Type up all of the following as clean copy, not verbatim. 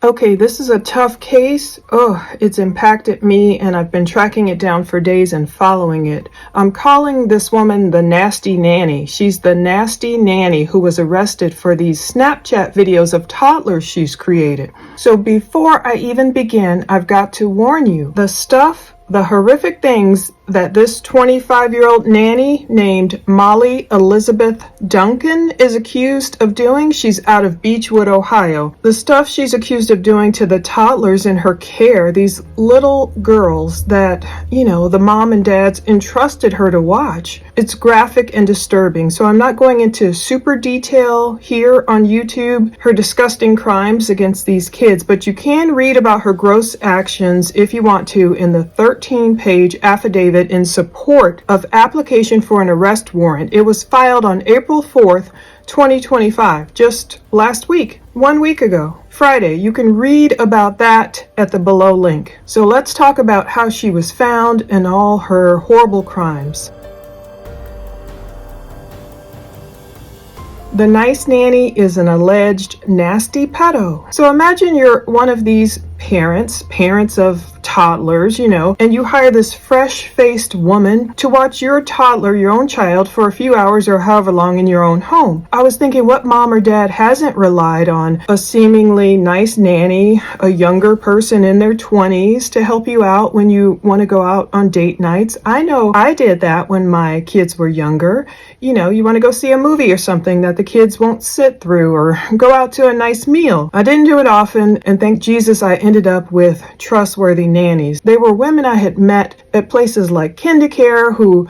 Okay, this is a tough case. Oh, it's impacted me and I've been tracking it down for days and following it. I'm calling this woman the nasty nanny. She's the nasty nanny who was arrested for these Snapchat videos of toddlers she's created. So before I even begin, I've got to warn you, the horrific things that this 25-year-old nanny named Molly Elizabeth Duncan is accused of doing. She's out of Beachwood, Ohio. The stuff she's accused of doing to the toddlers in her care, these little girls that, the mom and dads entrusted her to watch. It's graphic and disturbing. So I'm not going into super detail here on YouTube, her disgusting crimes against these kids, but you can read about her gross actions if you want to in the 13-page affidavit in support of application for an arrest warrant. It was filed on April 4th, 2025, just last week, 1 week ago, Friday. You can read about that at the below link. So let's talk about how she was found and all her horrible crimes. The nice nanny is an alleged nasty pedo. So imagine you're one of these parents of toddlers, and you hire this fresh-faced woman to watch your toddler, your own child, for a few hours or however long in your own home. I was thinking, what mom or dad hasn't relied on a seemingly nice nanny, a younger person in their 20s to help you out when you want to go out on date nights? I know I did that when my kids were younger. You want to go see a movie or something that the kids won't sit through, or go out to a nice meal. I didn't do it often, and thank Jesus I ended up with trustworthy nannies. They were women I had met at places like KinderCare who,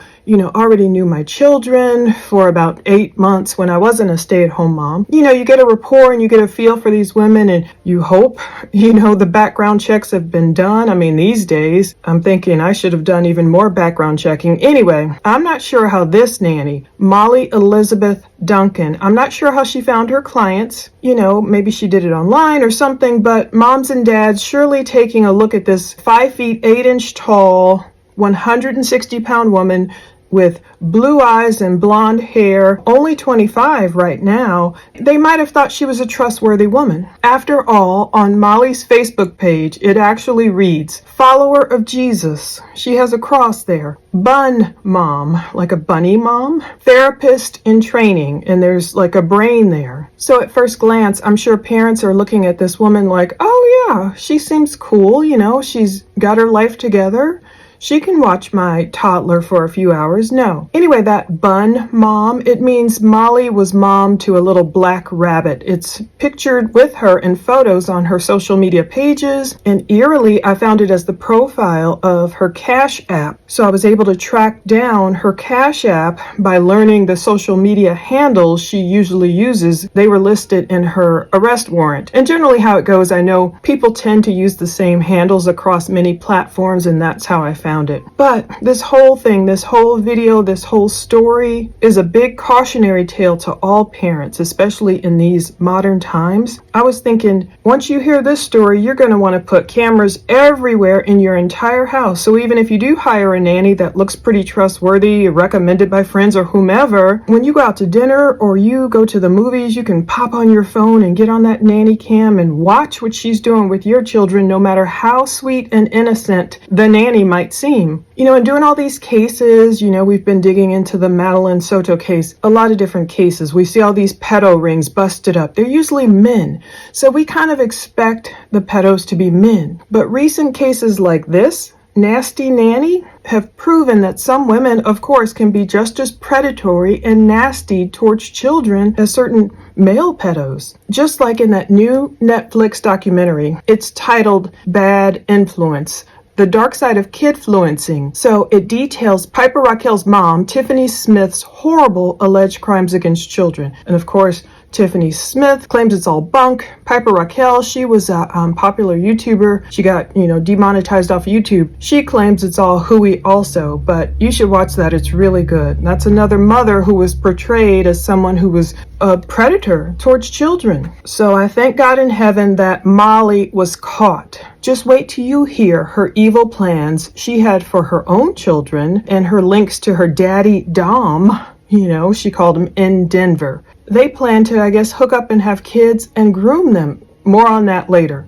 already knew my children for about 8 months when I wasn't a stay-at-home mom. You get a rapport and you get a feel for these women, and you hope, the background checks have been done. I mean, these days, I'm thinking I should have done even more background checking. Anyway, I'm not sure how this nanny, Molly Elizabeth Duncan, I'm not sure how she found her clients. Maybe she did it online or something, but moms and dads surely taking a look at this 5 feet 8 inch tall, 160-pound woman with blue eyes and blonde hair, only 25 right now, they might have thought she was a trustworthy woman. After all, on Molly's Facebook page, it actually reads, "Follower of Jesus." She has a cross there. Bun mom, like a bunny mom. Therapist in training, and there's like a brain there. So at first glance, I'm sure parents are looking at this woman like, oh yeah, she seems cool, she's got her life together. She can watch my toddler for a few hours. No. Anyway, that bun mom, it means Molly was mom to a little black rabbit. It's pictured with her in photos on her social media pages, and eerily, I found it as the profile of her Cash App. So I was able to track down her Cash App by learning the social media handles she usually uses. They were listed in her arrest warrant. And generally how it goes, I know people tend to use the same handles across many platforms, and that's how I found it. But this whole thing, this whole video, this whole story is a big cautionary tale to all parents, especially in these modern times. I was thinking, once you hear this story, you're going to want to put cameras everywhere in your entire house. So even if you do hire a nanny that looks pretty trustworthy, recommended by friends or whomever, when you go out to dinner or you go to the movies, you can pop on your phone and get on that nanny cam and watch what she's doing with your children, no matter how sweet and innocent the nanny might seem. In doing all these cases, we've been digging into the Madeline Soto case, a lot of different cases. We see all these pedo rings busted up. They're usually men. So we kind of expect the pedos to be men. But recent cases like this, Nasty Nanny, have proven that some women, of course, can be just as predatory and nasty towards children as certain male pedos. Just like in that new Netflix documentary. It's titled Bad Influence: The Dark Side of Kidfluencing. So it details Piper Raquel's mom, Tiffany Smith's horrible alleged crimes against children. And of course, Tiffany Smith claims it's all bunk. Piper Raquel, she was a popular YouTuber. She got, demonetized off YouTube. She claims it's all hooey also, but you should watch that. It's really good. And that's another mother who was portrayed as someone who was a predator towards children. So I thank God in heaven that Molly was caught. Just wait till you hear her evil plans she had for her own children and her links to her daddy Dom. She called him in Denver. They plan to, hook up and have kids and groom them. More on that later.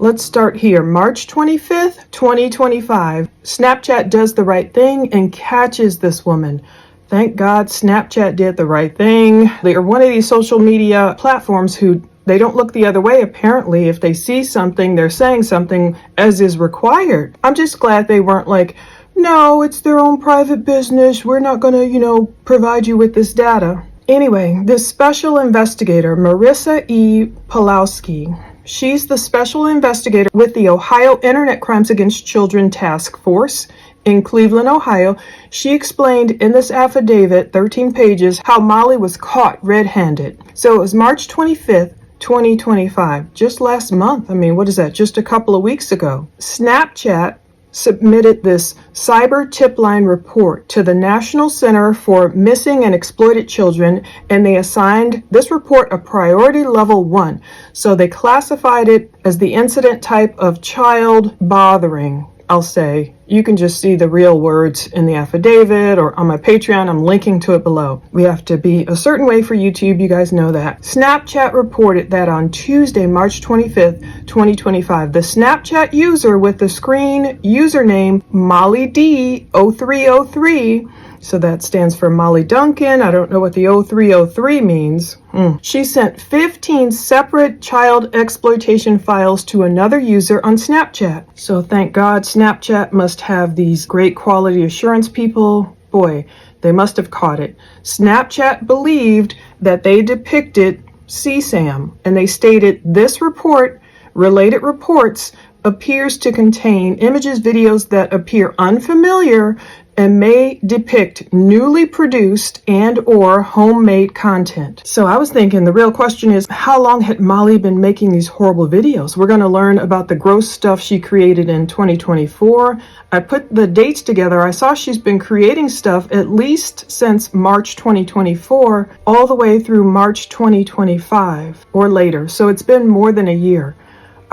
Let's start here. March 25th, 2025. Snapchat does the right thing and catches this woman. Thank God Snapchat did the right thing. They are one of these social media platforms who they don't look the other way, apparently. If they see something, they're saying something as is required. I'm just glad they weren't like, no, it's their own private business. We're not going to, provide you with this data. Anyway, this special investigator, Marissa E. Pulowski, she's the special investigator with the Ohio Internet Crimes Against Children Task Force in Cleveland, Ohio. She explained in this affidavit, 13 pages, how Molly was caught red-handed. So it was March 25th, 2025, just last month. I mean, what is that? Just a couple of weeks ago. Snapchat submitted this cyber tip line report to the National Center for Missing and Exploited Children, and they assigned this report a priority level 1. So they classified it as the incident type of child bothering, I'll say. You can just see the real words in the affidavit or on my Patreon. I'm linking to it below. We have to be a certain way for YouTube. You guys know that. Snapchat reported that on Tuesday, March 25th, 2025, the Snapchat user with the screen username Molly D0303, so that stands for Molly Duncan. I don't know what the 0303 means. She sent 15 separate child exploitation files to another user on Snapchat. So thank God Snapchat must have these great quality assurance people. Boy, they must have caught it. Snapchat believed that they depicted CSAM, and they stated this report, related reports, appears to contain images, videos that appear unfamiliar and may depict newly produced and or homemade content. So I was thinking the real question is, how long had Molly been making these horrible videos? We're going to learn about the gross stuff she created in 2024. I put the dates together. I saw she's been creating stuff at least since March 2024 all the way through March 2025 or later. So it's been more than a year.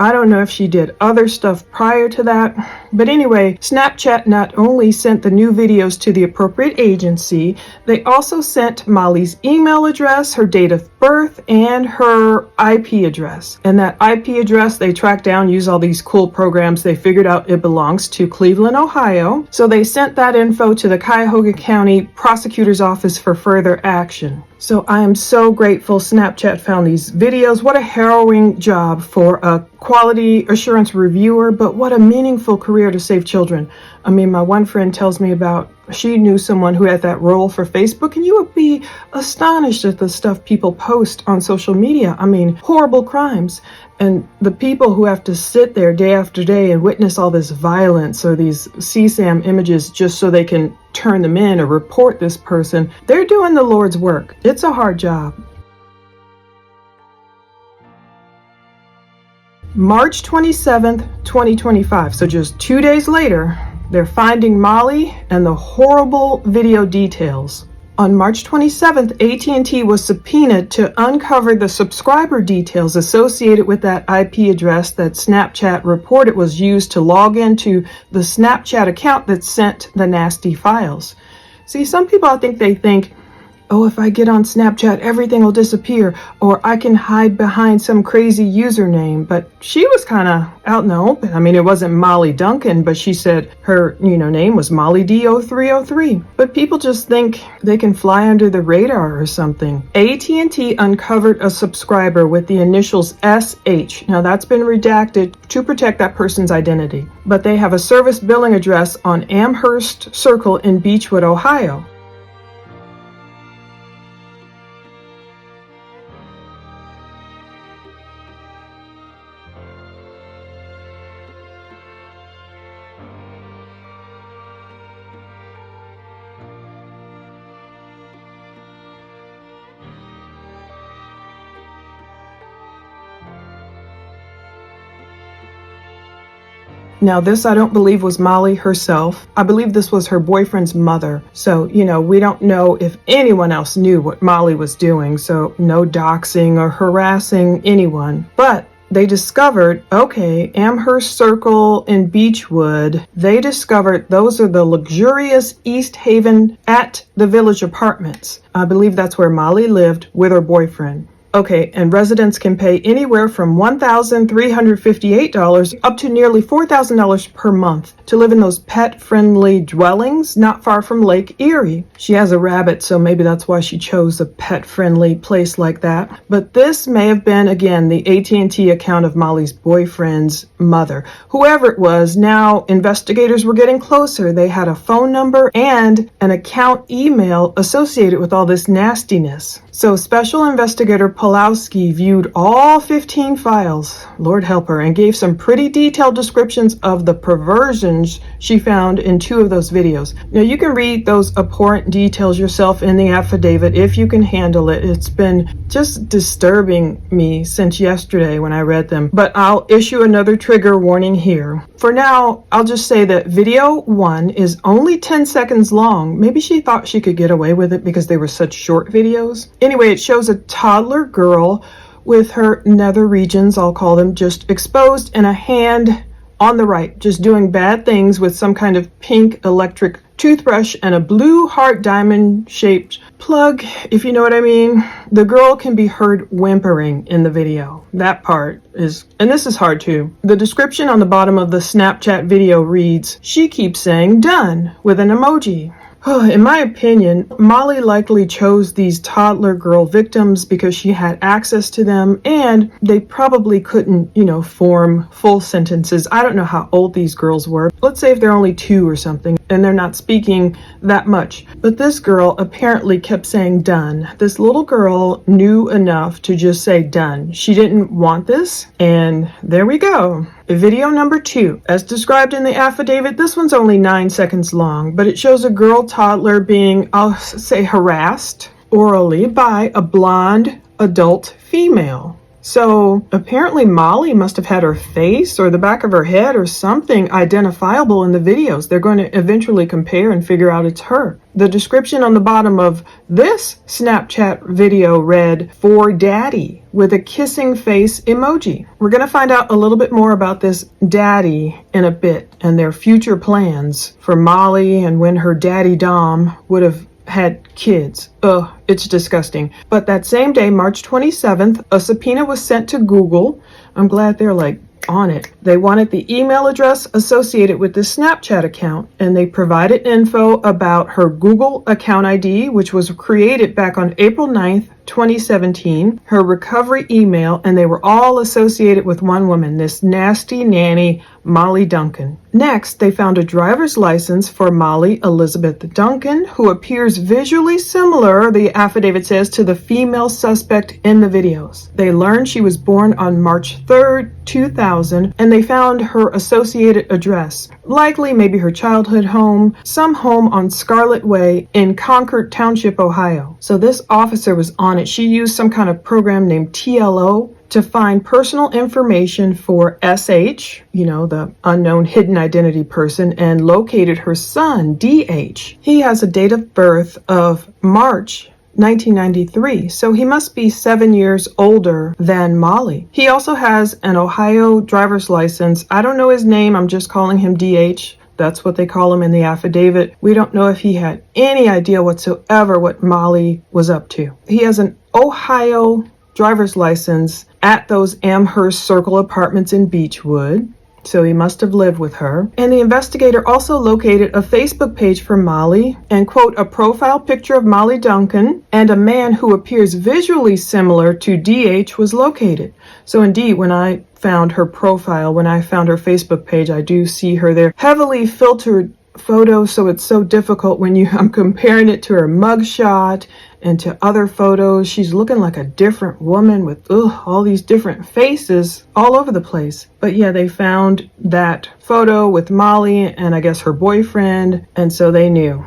I don't know if she did other stuff prior to that, but anyway, Snapchat not only sent the new videos to the appropriate agency, they also sent Molly's email address, her date of birth, and her IP address. And that IP address they tracked down, use all these cool programs. They figured out it belongs to Cleveland, Ohio. So they sent that info to the Cuyahoga County Prosecutor's Office for further action. So I am so grateful Snapchat found these videos. What a harrowing job for a quality assurance reviewer, but what a meaningful career to save children. I mean, my one friend tells me about, she knew someone who had that role for Facebook, and you would be astonished at the stuff people post on social media. I mean, horrible crimes. And the people who have to sit there day after day and witness all this violence or these CSAM images just so they can turn them in or report this person, they're doing the Lord's work. It's a hard job. March 27th, 2025, so just 2 days later, they're finding Molly and the horrible video details. On March 27th, AT&T was subpoenaed to uncover the subscriber details associated with that IP address that Snapchat reported was used to log into the Snapchat account that sent the nasty files. See, some people, I think they think, oh, if I get on Snapchat, everything will disappear, or I can hide behind some crazy username. But she was kind of out in the open. I mean, it wasn't Molly Duncan, but she said her, name was Molly D0303. But people just think they can fly under the radar or something. AT&T uncovered a subscriber with the initials SH. Now, that's been redacted to protect that person's identity. But they have a service billing address on Amherst Circle in Beachwood, Ohio. Now, this I don't believe was Molly herself. I believe this was her boyfriend's mother. So, we don't know if anyone else knew what Molly was doing. So no doxing or harassing anyone. But they discovered, Amherst Circle in Beachwood, they discovered those are the luxurious East Haven at the Village apartments. I believe that's where Molly lived with her boyfriend. Okay, and residents can pay anywhere from $1,358 up to nearly $4,000 per month to live in those pet-friendly dwellings not far from Lake Erie. She has a rabbit, so maybe that's why she chose a pet-friendly place like that. But this may have been, again, the AT&T account of Molly's boyfriend's mother. Whoever it was, now investigators were getting closer. They had a phone number and an account email associated with all this nastiness. So Special Investigator Pulowski viewed all 15 files, Lord help her, and gave some pretty detailed descriptions of the perversions she found in 2 of those videos. Now you can read those abhorrent details yourself in the affidavit if you can handle it. It's been just disturbing me since yesterday when I read them, but I'll issue another trigger warning here. For now, I'll just say that video 1 is only 10 seconds long. Maybe she thought she could get away with it because they were such short videos. Anyway, it shows a toddler girl with her nether regions, I'll call them, just exposed, and a hand on the right, just doing bad things with some kind of pink electric toothbrush and a blue heart diamond shaped plug, if you know what I mean. The girl can be heard whimpering in the video. That part is, and this is hard too. The description on the bottom of the Snapchat video reads, "She keeps saying done," with an emoji. In my opinion, Molly likely chose these toddler girl victims because she had access to them and they probably couldn't, form full sentences. I don't know how old these girls were. Let's say if they're only 2 or something and they're not speaking that much. But this girl apparently kept saying done. This little girl knew enough to just say done. She didn't want this, and there we go. Video number 2, as described in the affidavit, this one's only 9 seconds long, but it shows a girl toddler being, I'll say, harassed orally by a blonde adult female. So apparently Molly must have had her face or the back of her head or something identifiable in the videos. They're going to eventually compare and figure out it's her. The description on the bottom of this Snapchat video read, "For daddy," with a kissing face emoji. We're going to find out a little bit more about this daddy in a bit and their future plans for Molly and when her daddy Dom would have had kids. Ugh, it's disgusting. But that same day, March 27th, a subpoena was sent to Google. I'm glad they're on it. They wanted the email address associated with the Snapchat account, and they provided info about her Google account ID, which was created back on April 9th, 2017, her recovery email, and they were all associated with one woman, this nasty nanny, Molly Duncan. Next, they found a driver's license for Molly Elizabeth Duncan, who appears visually similar, the affidavit says, to the female suspect in the videos. They learned she was born on March 3rd, 2000, and they found her associated address, likely maybe her childhood home, some home on Scarlet Way in Concord Township, Ohio. So this officer was on it. She used some kind of program named TLO to find personal information for SH, the unknown hidden identity person, and located her son, DH. He has a date of birth of March 1993, so he must be 7 years older than Molly. He also has an Ohio driver's license. I don't know his name, I'm just calling him DH. That's what they call him in the affidavit. We don't know if he had any idea whatsoever what Molly was up to. He has an Ohio driver's license at those Amherst Circle apartments in Beachwood, so he must have lived with her. And the investigator also located a Facebook page for Molly and, quote, a profile picture of Molly Duncan and a man who appears visually similar to DH was located. So indeed, when I found her profile, when I found her Facebook page, I do see her there. Heavily filtered photos, so it's so difficult when I'm comparing it to her mugshot and to other photos. She's looking like a different woman with all these different faces all over the place. But yeah, they found that photo with Molly and I guess her boyfriend, and so they knew.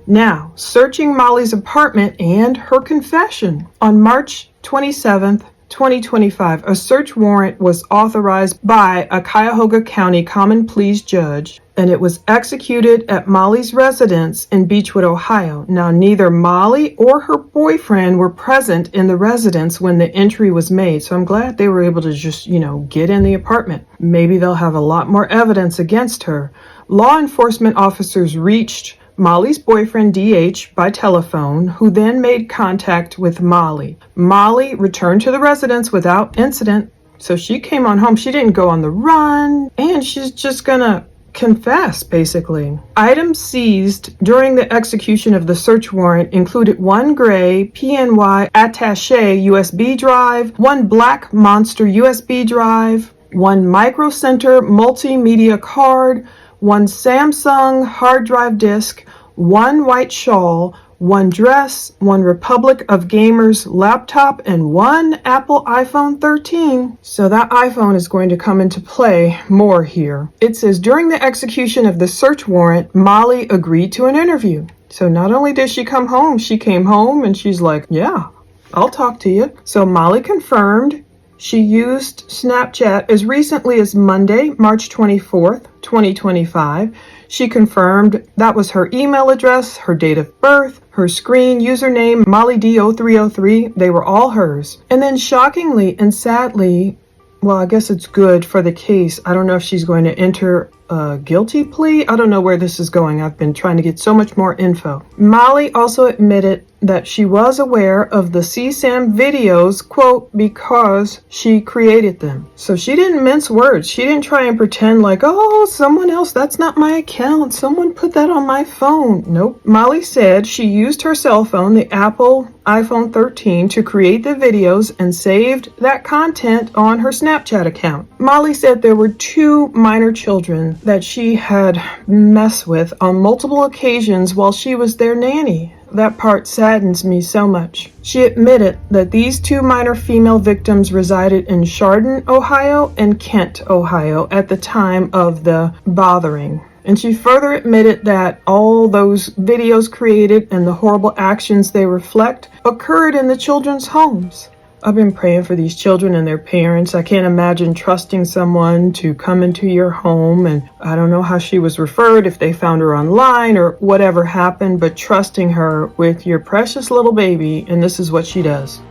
Now, searching Molly's apartment and her confession. On March 27th, 2025, a search warrant was authorized by a Cuyahoga County Common Pleas judge, and it was executed at Molly's residence in Beachwood, Ohio. Now, neither Molly or her boyfriend were present in the residence when the entry was made, so I'm glad they were able to just, get in the apartment. Maybe they'll have a lot more evidence against her. Law enforcement officers reached Molly's boyfriend DH by telephone, who then made contact with Molly. Molly returned to the residence without incident, so she came on home. She didn't go on the run, and she's just gonna confess, basically. Items seized during the execution of the search warrant included one gray PNY attaché USB drive, one black monster USB drive, one Micro Center multimedia card, one Samsung hard drive disk, one white shawl, one dress, one Republic of Gamers laptop, and one Apple iPhone 13. So that iPhone is going to come into play more here. It says, during the execution of the search warrant, Molly agreed to an interview. So not only did she come home, she came home and she's like, yeah, I'll talk to you. So Molly confirmed she used Snapchat as recently as Monday, March 24th, 2025. She confirmed that was her email address, her date of birth, her screen username, MollyD0303. They were all hers. And then shockingly and sadly, well, I guess it's good for the case. I don't know if she's going to enter a guilty plea. I don't know where this is going. I've been trying to get so much more info. Molly also admitted that she was aware of the CSAM videos, quote, because she created them. So she didn't mince words. She didn't try and pretend like, oh, someone else, that's not my account. Someone put that on my phone. Nope. Molly said she used her cell phone, the Apple iPhone 13, to create the videos and saved that content on her Snapchat account. Molly said there were two minor children that she had messed with on multiple occasions while she was their nanny. That part saddens me so much. She admitted that these two minor female victims resided in Chardon, Ohio and Kent, Ohio at the time of the bothering. And she further admitted that all those videos created and the horrible actions they reflect occurred in the children's homes. I've been praying for these children and their parents. I can't imagine trusting someone to come into your home, and I don't know how she was referred, if they found her online or whatever happened, but trusting her with your precious little baby, and this is what she does.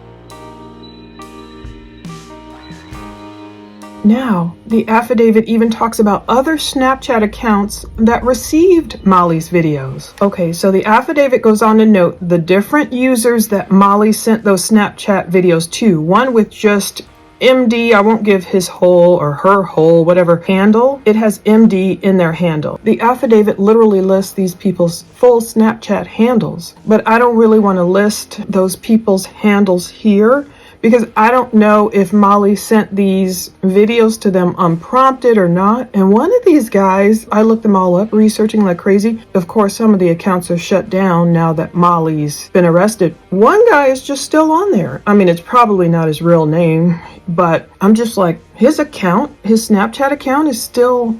Now, the affidavit even talks about other Snapchat accounts that received Molly's videos. Okay, so the affidavit goes on to note the different users that Molly sent those Snapchat videos to. One with just MD, I won't give his whole or her whole, whatever handle. It has MD in their handle. The affidavit literally lists these people's full Snapchat handles, but I don't really want to list those people's handles here, because I don't know if Molly sent these videos to them unprompted or not. And one of these guys, I looked them all up, researching like crazy. Of course, some of the accounts are shut down now that Molly's been arrested. One guy is just still on there. I mean, it's probably not his real name, but I'm just like, his account, his Snapchat account is still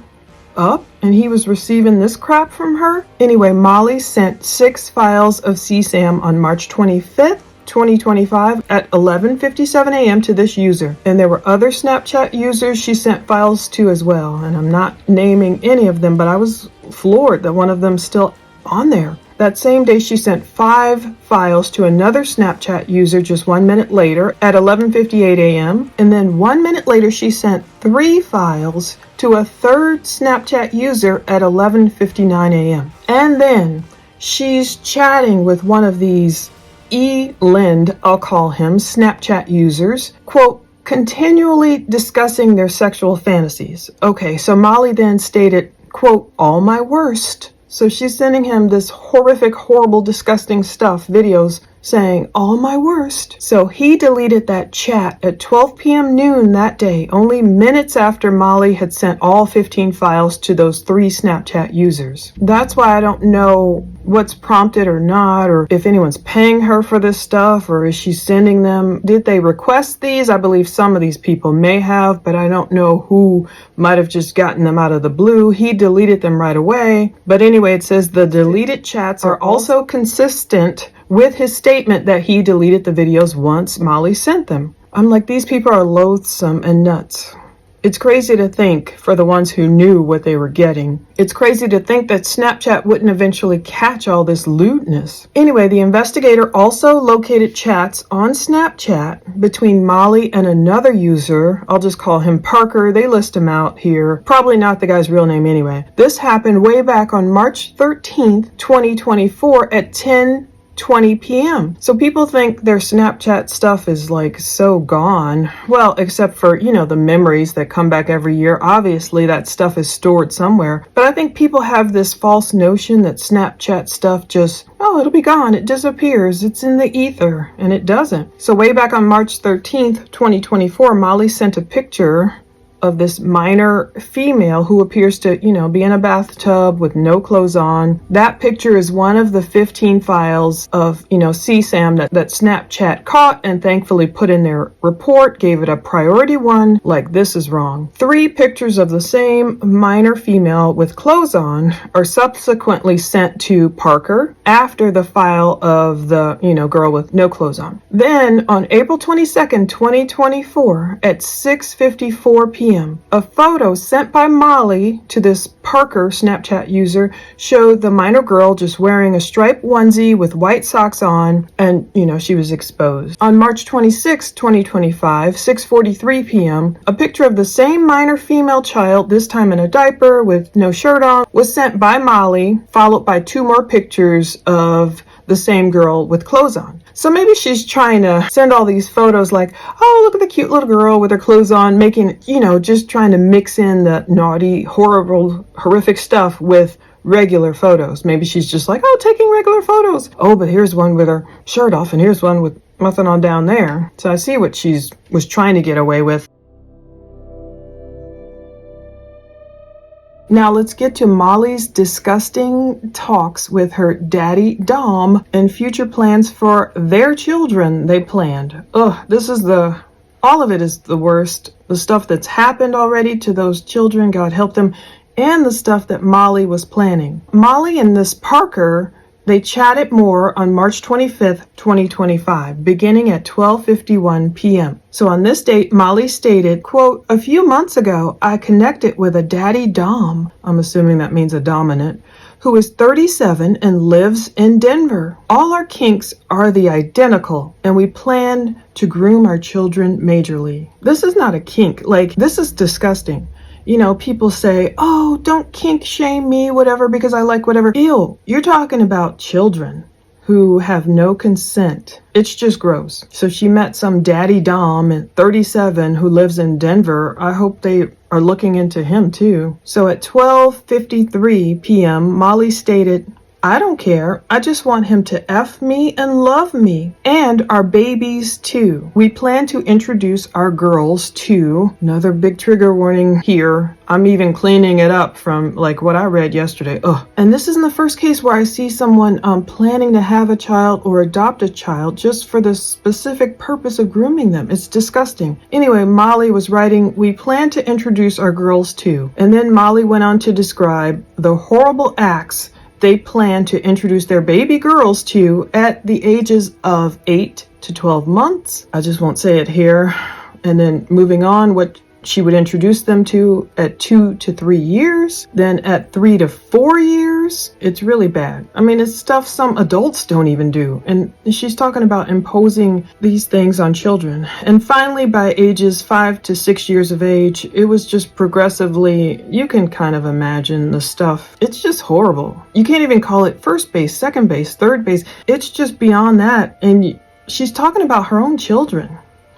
up, and he was receiving this crap from her. Anyway, Molly sent 6 files of CSAM on March 25th, 2025 at 11:57 a.m. to this user, and there were other Snapchat users she sent files to as well, and I'm not naming any of them, but I was floored that one of them's still on there. That same day, she sent 5 files to another Snapchat user just 1 minute later at 11:58 a.m. And then 1 minute later, she sent 3 files to a third Snapchat user at 11:59 a.m. And then she's chatting with one of these Lind, I'll call him, Snapchat users, quote, continually discussing their sexual fantasies. Okay, so Molly then stated, quote, all my worst. So she's sending him this horrific, horrible, disgusting stuff, videos, saying, all my worst. So he deleted that chat at 12 p.m. noon that day, only minutes after Molly had sent all 15 files to those 3 Snapchat users. That's why I don't know what's prompted or not, or if anyone's paying her for this stuff, or is she sending them? Did they request these? I believe some of these people may have, but I don't know who might have just gotten them out of the blue. He deleted them right away. But anyway, it says the deleted chats are also consistent with his statement that he deleted the videos once Molly sent them. I'm like, these people are loathsome and nuts. It's crazy to think, for the ones who knew what they were getting, it's crazy to think that Snapchat wouldn't eventually catch all this lewdness. Anyway, the investigator also located chats on Snapchat between Molly and another user. I'll just call him Parker. They list him out here. Probably not the guy's real name anyway. This happened way back on March 13th, 2024 at 10:20 p.m. So people think their Snapchat stuff is like so gone. Well, except for, the memories that come back every year. Obviously, that stuff is stored somewhere. But I think people have this false notion that Snapchat stuff just, it'll be gone. It disappears. It's in the ether. And it doesn't. So way back on March 13th, 2024, Molly sent a picture of this minor female who appears to, be in a bathtub with no clothes on. That picture is one of the 15 files of, CSAM that Snapchat caught and thankfully put in their report, gave it a priority 1, like this is wrong. 3 pictures of the same minor female with clothes on are subsequently sent to Parker after the file of the, girl with no clothes on. Then on April 22nd, 2024 at 6:54 p.m., a photo sent by Molly to this Parker Snapchat user showed the minor girl just wearing a striped onesie with white socks on, and she was exposed. On March 26, 2025, 6:43 p.m., a picture of the same minor female child, this time in a diaper with no shirt on, was sent by Molly, followed by 2 more pictures of the same girl with clothes on. So maybe she's trying to send all these photos like, oh, look at the cute little girl with her clothes on, making, just trying to mix in the naughty, horrible, horrific stuff with regular photos. Maybe she's just like, oh, taking regular photos. Oh, but here's one with her shirt off and here's one with nothing on down there. So I see what she was trying to get away with. Now let's get to Molly's disgusting talks with her daddy Dom and future plans for their children they planned. All of it is the worst. The stuff that's happened already to those children, God help them, and the stuff that Molly was planning. Molly and this Parker, they chatted more on March 25th, 2025, beginning at 12:51 p.m. So on this date, Molly stated, quote, "A few months ago, I connected with a daddy Dom," I'm assuming that means a dominant, "who is 37 and lives in Denver. All our kinks are the identical, and we plan to groom our children majorly." This is not a kink. This is disgusting. People say, oh, don't kink shame me, whatever, because I like whatever. Ew, you're talking about children who have no consent. It's just gross. So she met some daddy Dom at 37 who lives in Denver. I hope they are looking into him too. So at 12:53 p.m., Molly stated, "I don't care. I just want him to F me and love me. And our babies too. We plan to introduce our girls to," another big trigger warning here. I'm even cleaning it up from what I read yesterday. Ugh. And this isn't the first case where I see someone planning to have a child or adopt a child just for the specific purpose of grooming them. It's disgusting. Anyway, Molly was writing, "We plan to introduce our girls too." And then Molly went on to describe the horrible acts they plan to introduce their baby girls to at the ages of 8 to 12 months. I just won't say it here. And then moving on, what she would introduce them to at 2 to 3 years, then at 3 to 4 years. It's really bad. I mean, it's stuff some adults don't even do. And she's talking about imposing these things on children. And finally, by ages 5 to 6 years of age, it was just progressively, you can kind of imagine the stuff. It's just horrible. You can't even call it first base, second base, third base. It's just beyond that. And she's talking about her own children.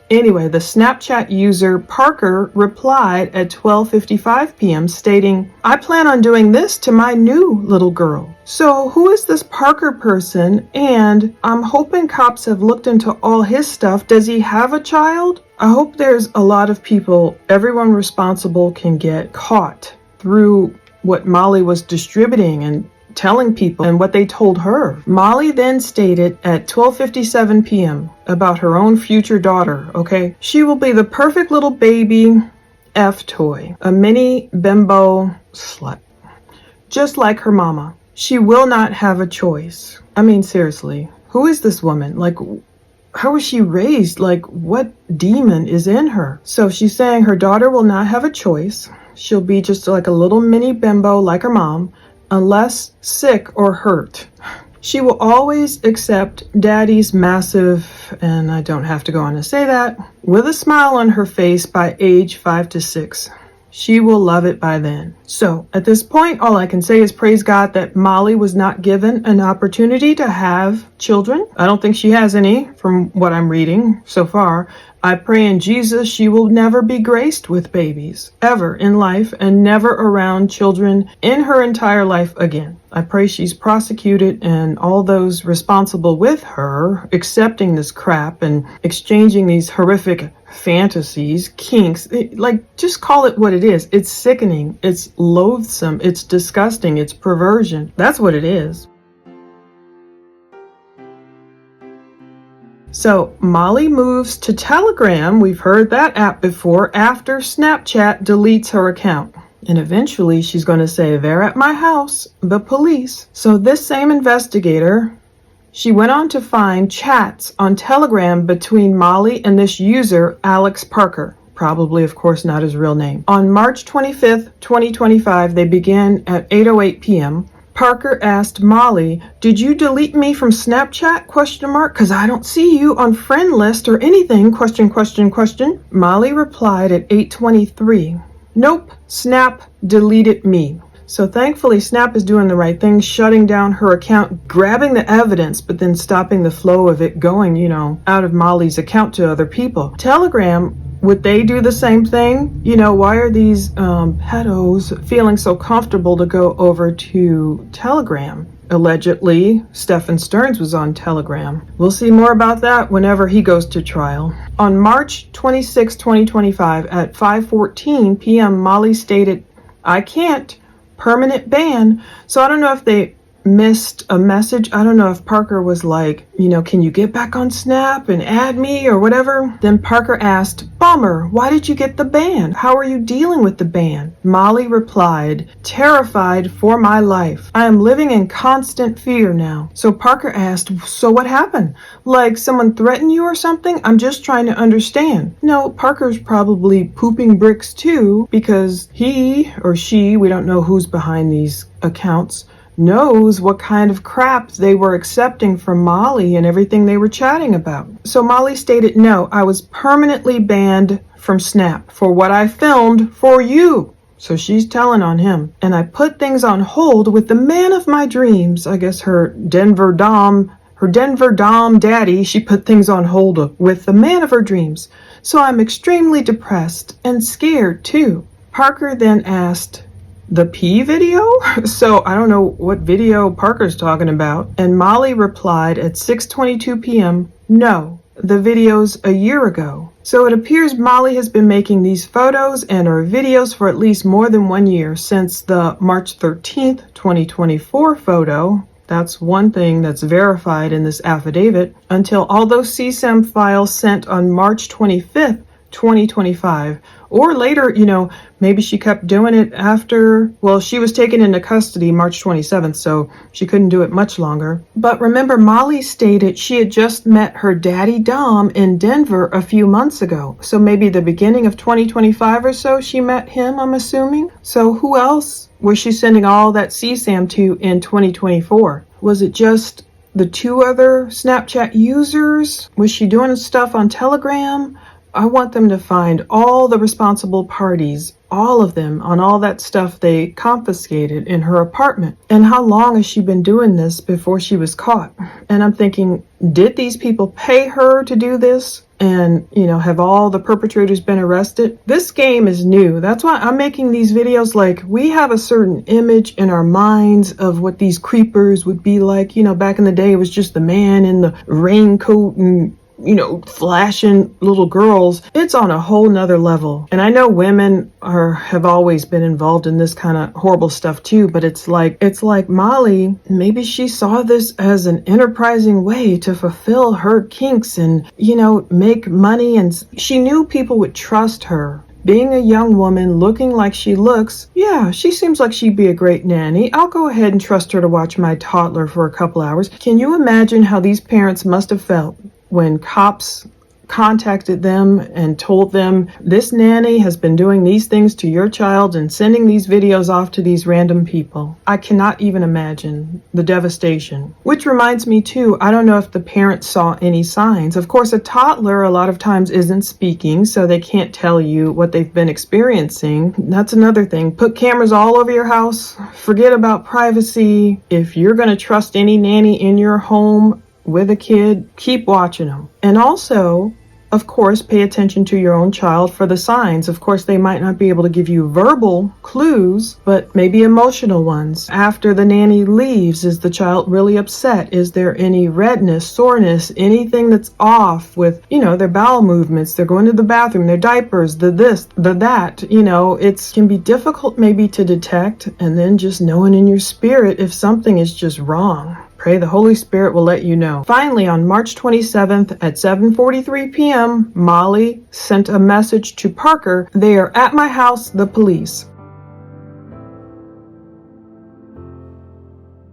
Anyway, the Snapchat user Parker replied at 12:55 p.m. stating, "I plan on doing this to my new little girl." So who is this Parker person? And I'm hoping cops have looked into all his stuff. Does he have a child? I hope there's a lot of people, everyone responsible can get caught through what Molly was distributing and telling people and what they told her. Molly then stated at 12:57 p.m. about her own future daughter, okay? "She will be the perfect little baby F toy, a mini bimbo slut, just like her mama. She will not have a choice." I mean, seriously, who is this woman? how was she raised? Like, what demon is in her? So she's saying her daughter will not have a choice. She'll be just like a little mini bimbo like her mom, unless sick or hurt. She will always accept daddy's massive, and I don't have to go on to say that, with a smile on her face by age 5 to 6. She will love it by then. So at this point, all I can say is praise God that Molly was not given an opportunity to have children. I don't think she has any from what I'm reading so far. I pray in Jesus she will never be graced with babies ever in life and never around children in her entire life again. I pray she's prosecuted and all those responsible with her accepting this crap and exchanging these horrific fantasies, kinks, like just call it what it is. It's sickening, it's loathsome, it's disgusting, it's perversion. That's what it is. So Molly moves to Telegram, we've heard that app before, after Snapchat deletes her account. And eventually she's going to say, they're at my house, the police. So this same investigator, she went on to find chats on Telegram between Molly and this user, Alex Parker. Probably, of course, not his real name. On March 25th, 2025, they began at 8:08 p.m. Parker asked Molly, did you delete me from Snapchat? Because I don't see you on friend list or anything, question. Molly replied at 8:23, nope, Snap deleted me. So thankfully, Snap is doing the right thing, shutting down her account, grabbing the evidence, but then stopping the flow of it going, out of Molly's account to other people. Telegram, would they do the same thing? Why are these pedos feeling so comfortable to go over to Telegram? Allegedly, Stephen Stearns was on Telegram. We'll see more about that whenever he goes to trial. On March 26, 2025, at 5:14 p.m., Molly stated, I can't. Permanent ban. So I don't know if they missed a message. I don't know if Parker was like, can you get back on Snap and add me or whatever? Then Parker asked, bummer, why did you get the ban? How are you dealing with the ban? Molly replied, terrified for my life. I am living in constant fear now. So Parker asked, so what happened? Like someone threatened you or something? I'm just trying to understand. No, Parker's probably pooping bricks too, because he or she, we don't know who's behind these accounts, knows what kind of crap they were accepting from Molly and everything they were chatting about. So Molly stated, no, I was permanently banned from Snap for what I filmed for you. So she's telling on him. And I put things on hold with the man of my dreams. I guess her Denver Dom daddy, she put things on hold with the man of her dreams. So I'm extremely depressed and scared too. Parker then asked, the P video? So I don't know what video Parker's talking about. And Molly replied at 6:22 p.m., no, the video's a year ago. So it appears Molly has been making these photos and or videos for at least more than 1 year since the March 13th, 2024 photo. That's one thing that's verified in this affidavit, until all those CSAM files sent on March 25th, 2025, or later, maybe she kept doing it after, well, she was taken into custody March 27th, so she couldn't do it much longer. But remember, Molly stated she had just met her daddy Dom in Denver a few months ago. So maybe the beginning of 2025 or so, she met him, I'm assuming. So who else was she sending all that CSAM to in 2024? Was it just the two other Snapchat users? Was she doing stuff on Telegram? I want them to find all the responsible parties, all of them, on all that stuff they confiscated in her apartment. And how long has she been doing this before she was caught? And I'm thinking, did these people pay her to do this? And, have all the perpetrators been arrested? This game is new. That's why I'm making these videos. Like, we have a certain image in our minds of what these creepers would be like. Back in the day, it was just the man in the raincoat and flashing little girls. It's on a whole nother level. And I know women have always been involved in this kind of horrible stuff too, but it's like Molly, maybe she saw this as an enterprising way to fulfill her kinks and, make money, and she knew people would trust her. Being a young woman looking like she looks, yeah, she seems like she'd be a great nanny. I'll go ahead and trust her to watch my toddler for a couple hours. Can you imagine how these parents must have felt when cops contacted them and told them this nanny has been doing these things to your child and sending these videos off to these random people. I cannot even imagine the devastation. Which reminds me too, I don't know if the parents saw any signs. Of course, a toddler a lot of times isn't speaking, so they can't tell you what they've been experiencing. That's another thing. Put cameras all over your house. Forget about privacy. If you're going to trust any nanny in your home with a kid, keep watching them. And also, of course, pay attention to your own child for the signs. Of course, they might not be able to give you verbal clues, but maybe emotional ones. After the nanny leaves, is the child really upset? Is there any redness, soreness, anything that's off with, their bowel movements? They're going to the bathroom, their diapers, the this, the that. It can be difficult maybe to detect, and then just knowing in your spirit if something is just wrong. Pray the Holy Spirit will let you know. Finally, on March 27th at 7:43 p.m., Molly sent a message to Parker, "They are at my house, the police."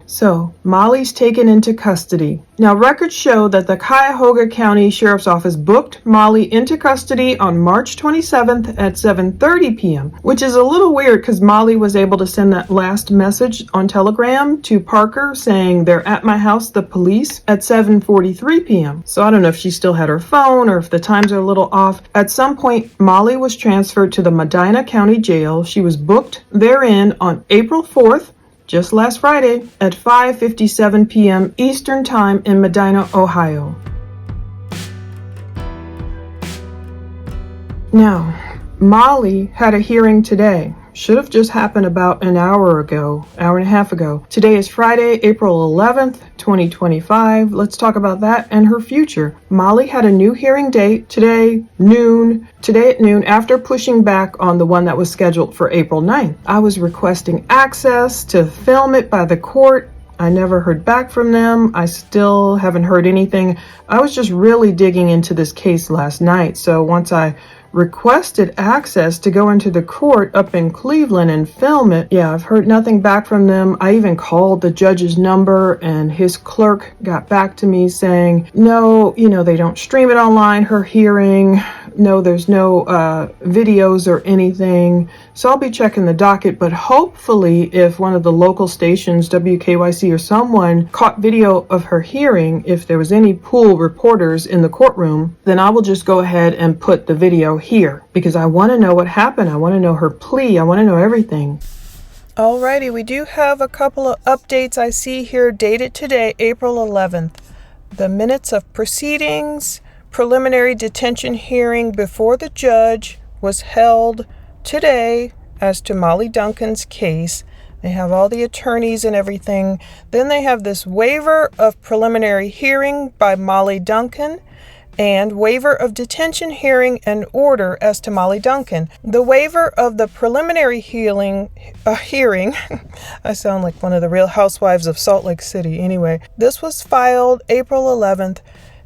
So, Molly's taken into custody. Now, records show that the Cuyahoga County Sheriff's Office booked Molly into custody on March 27th at 7:30 p.m., which is a little weird because Molly was able to send that last message on Telegram to Parker saying, "They're at my house, the police," at 7:43 p.m. So I don't know if she still had her phone or if the times are a little off. At some point, Molly was transferred to the Medina County Jail. She was booked therein on April 4th, just last Friday, at 5:57 p.m. Eastern Time in Medina, Ohio. Now, Molly had a hearing today. Should have just happened about an hour and a half ago. Today is Friday, April 11th, 2025. Let's talk about that and her future. Molly had a new hearing date today at noon after pushing back on the one that was scheduled for April 9th. I was requesting access to film it by the court. I never heard back from them. I still haven't heard anything. I was just really digging into this case last night. So once I requested access to go into the court up in Cleveland and film it, I've heard nothing back from them. I even called the judge's number and his clerk got back to me saying, no, they don't stream it online, her hearing. No, there's no videos or anything. So I'll be checking the docket, but hopefully if one of the local stations, WKYC or someone, caught video of her hearing, if there was any pool reporters in the courtroom, then I will just go ahead and put the video here because I want to know what happened. I want to know her plea. I want to know everything. Alrighty, we do have a couple of updates I see here dated today, April 11th. The minutes of proceedings, preliminary detention hearing before the judge was held today as to Molly Duncan's case. They have all the attorneys and everything. Then they have this waiver of preliminary hearing by Molly Duncan and waiver of detention hearing and order as to Molly Duncan. The waiver of the preliminary hearing, I sound like one of the Real Housewives of Salt Lake City. Anyway, this was filed April 11th.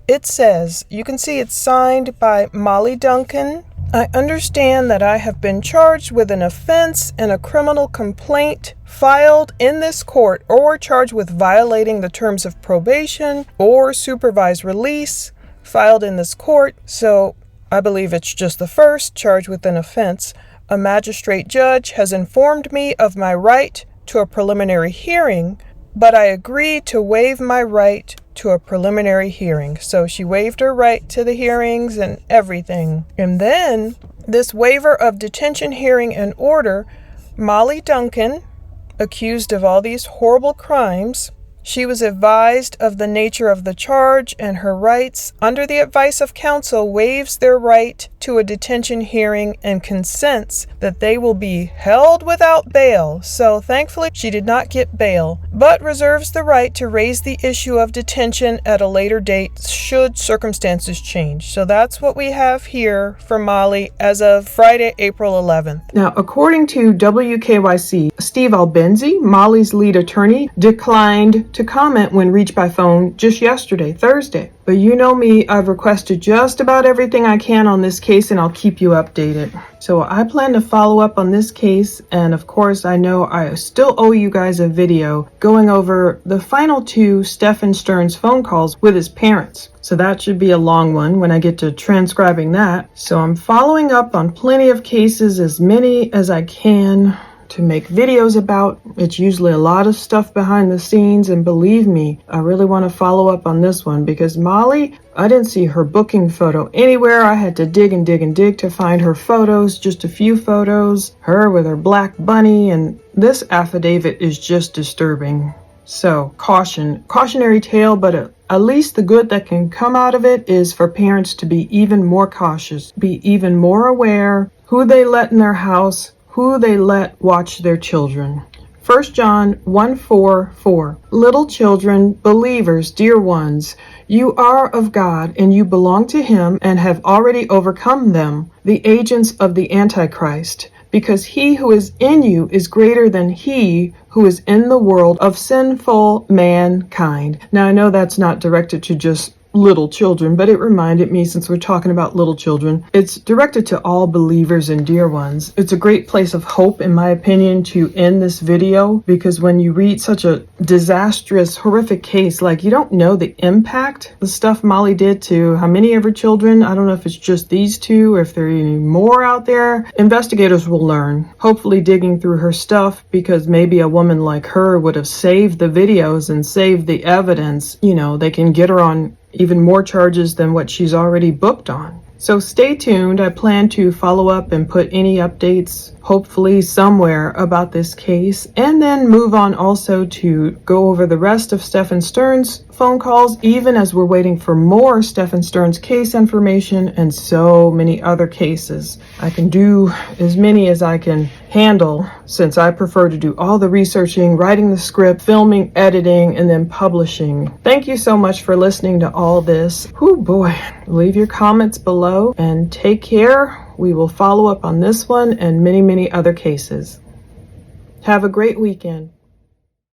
It says, you can see it's signed by Molly Duncan. I understand that I have been charged with an offense and a criminal complaint filed in this court or charged with violating the terms of probation or supervised release filed in this court. So I believe it's just the first, charged with an offense. A magistrate judge has informed me of my right to a preliminary hearing, but I agreed to waive my right to a preliminary hearing. So she waived her right to the hearings and everything. And then this waiver of detention hearing and order, Molly Duncan, accused of all these horrible crimes, she was advised of the nature of the charge and her rights. Under the advice of counsel, waives their right to a detention hearing and consents that they will be held without bail. So thankfully, she did not get bail, but reserves the right to raise the issue of detention at a later date should circumstances change. So that's what we have here for Molly as of Friday, April 11th. Now, according to WKYC, Steve Albenzi, Molly's lead attorney, declined to comment when reached by phone just yesterday, Thursday. But you know me, I've requested just about everything I can on this case, and I'll keep you updated. So I plan to follow up on this case, and of course I know I still owe you guys a video going over the final 2 Stephen Stern's phone calls with his parents. So that should be a long one when I get to transcribing that. So I'm following up on plenty of cases, as many as I can, to make videos about. It's usually a lot of stuff behind the scenes, and believe me, I really want to follow up on this one because Molly, I didn't see her booking photo anywhere. I had to dig and dig and dig to find her photos, just a few photos, her with her black bunny, and this affidavit is just disturbing. So cautionary tale, but at least the good that can come out of it is for parents to be even more cautious, be even more aware who they let in their house, who they let watch their children. 1 John 1:4. Little children, believers, dear ones, you are of God, and you belong to him and have already overcome them, the agents of the Antichrist, because he who is in you is greater than he who is in the world of sinful mankind. Now, I know that's not directed to just little children, but it reminded me, since we're talking about little children, it's directed to all believers and dear ones. It's a great place of hope, in my opinion, to end this video, because when you read such a disastrous, horrific case, like, you don't know the impact the stuff Molly did to how many of her children. I don't know if it's just these 2 or if there are any more out there. Investigators will learn, hopefully digging through her stuff, because maybe a woman like her would have saved the videos and saved the evidence. You know, they can get her on even more charges than what she's already booked on. So stay tuned. I plan to follow up and put any updates, hopefully somewhere, about this case, and then move on also to go over the rest of Stephen Stern's phone calls, even as we're waiting for more Stephen Stern's case information and so many other cases. I can do as many as I can handle, since I prefer to do all the researching, writing the script, filming, editing, and then publishing. Thank you so much for listening to all this. Whew, boy. Leave your comments below and take care. We will follow up on this one and many, many other cases. Have a great weekend.